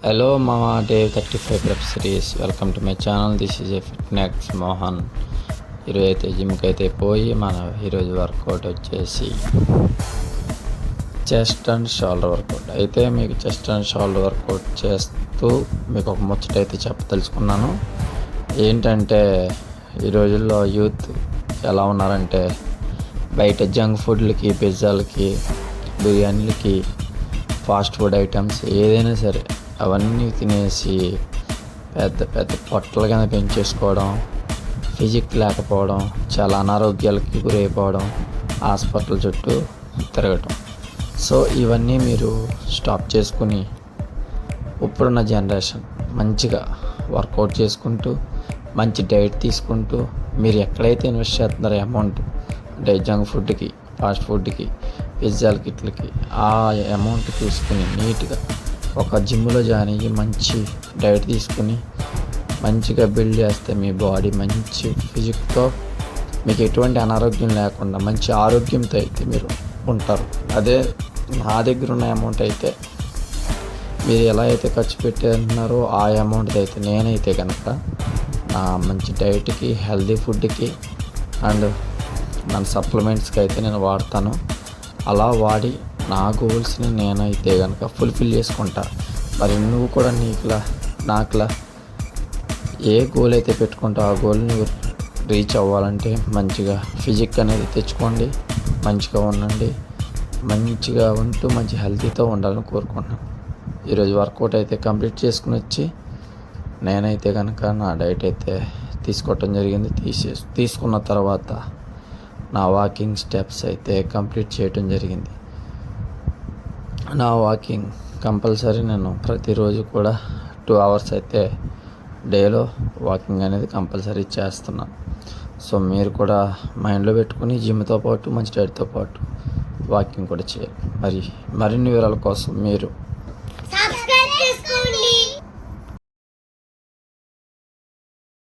Hello Mama Day 35 Prep Series. Welcome to my channel. This is a Fitnex Mohan. ఈరోజు అయితే జిమ్కి అయితే పోయి మన ఈరోజు వర్కౌట్ వచ్చేసి చెస్ట్ అండ్ షోల్డర్ వర్కౌట్. అయితే మీకు చెస్ట్ అండ్ షోల్డర్ వర్కౌట్ చేస్తూ మీకు ఒక ముచ్చట అయితే చెప్పదలుచుకున్నాను. ఏంటంటే ఈ రోజుల్లో యూత్ ఎలా ఉన్నారంటే బయట జంక్ ఫుడ్లకి, పిజ్జాలకి, బిర్యానీలకి, ఫాస్ట్ ఫుడ్ ఐటమ్స్ ఏదైనా సరే అవన్నీ తినేసి పెద్ద పెద్ద పొట్టల కింద పెంచేసుకోవడం, ఫిజిక్ లేకపోవడం, చాలా అనారోగ్యాలకి గురైపోవడం, హాస్పిటల్ చుట్టూ తిరగటం. సో ఇవన్నీ మీరు స్టాప్ చేసుకుని ఇప్పుడున్న జనరేషన్ మంచిగా వర్కౌట్ చేసుకుంటూ మంచి డైట్ తీసుకుంటూ మీరు ఎక్కడైతే ఇన్వెస్ట్ చేస్తున్నారో అమౌంట్, అంటే జంక్ ఫుడ్కి, ఫాస్ట్ ఫుడ్కి, పిజ్జాలకి, ఇట్లకి ఆ అమౌంట్ తీసుకుని నీట్గా ఒక జిమ్లో జాయిన్ అయ్యి మంచి డైట్ తీసుకుని మంచిగా బిల్డ్ చేస్తే మీ బాడీ మంచి ఫిజిక్తో మీకు ఎటువంటి అనారోగ్యం లేకుండా మంచి ఆరోగ్యంతో అయితే మీరు ఉంటారు. అదే నా దగ్గర ఉన్న అమౌంట్ అయితే మీరు ఎలా అయితే ఖర్చు పెట్టేస్తున్నారో ఆ అమౌంట్ అయితే నేనైతే కనుక నా మంచి డైట్కి, హెల్దీ ఫుడ్కి అండ్ మన సప్లిమెంట్స్కి అయితే నేను వాడతాను. అలా వాడి నా గోల్స్ని నేనైతే కనుక ఫుల్ఫిల్ చేసుకుంటా. మరి నువ్వు కూడా నాకులా ఏ గోల్ అయితే పెట్టుకుంటావు ఆ గోల్ని రీచ్ అవ్వాలంటే మంచిగా ఫిజిక్ అనేది తెచ్చుకోండి, మంచిగా ఉండండి, మంచిగా ఉంటూ మంచి హెల్తీతో ఉండాలని కోరుకుంటున్నాను. ఈరోజు వర్కౌట్ అయితే కంప్లీట్ చేసుకుని వచ్చి నేనైతే కనుక నా డైట్ అయితే తీసుకోవటం జరిగింది. తీసుకున్న తర్వాత నా వాకింగ్ స్టెప్స్ అయితే కంప్లీట్ చేయటం జరిగింది. నా వాకింగ్ కంపల్సరీ నేను ప్రతిరోజు కూడా 2 hours అయితే డేలో వాకింగ్ అనేది కంపల్సరీ చేస్తున్నాను. సో మీరు కూడా మైండ్లో పెట్టుకుని జిమ్తో పాటు మంచి డైట్తో పాటు వాకింగ్ కూడా చేయాలి. మరిన్ని వివరాల కోసం మీరు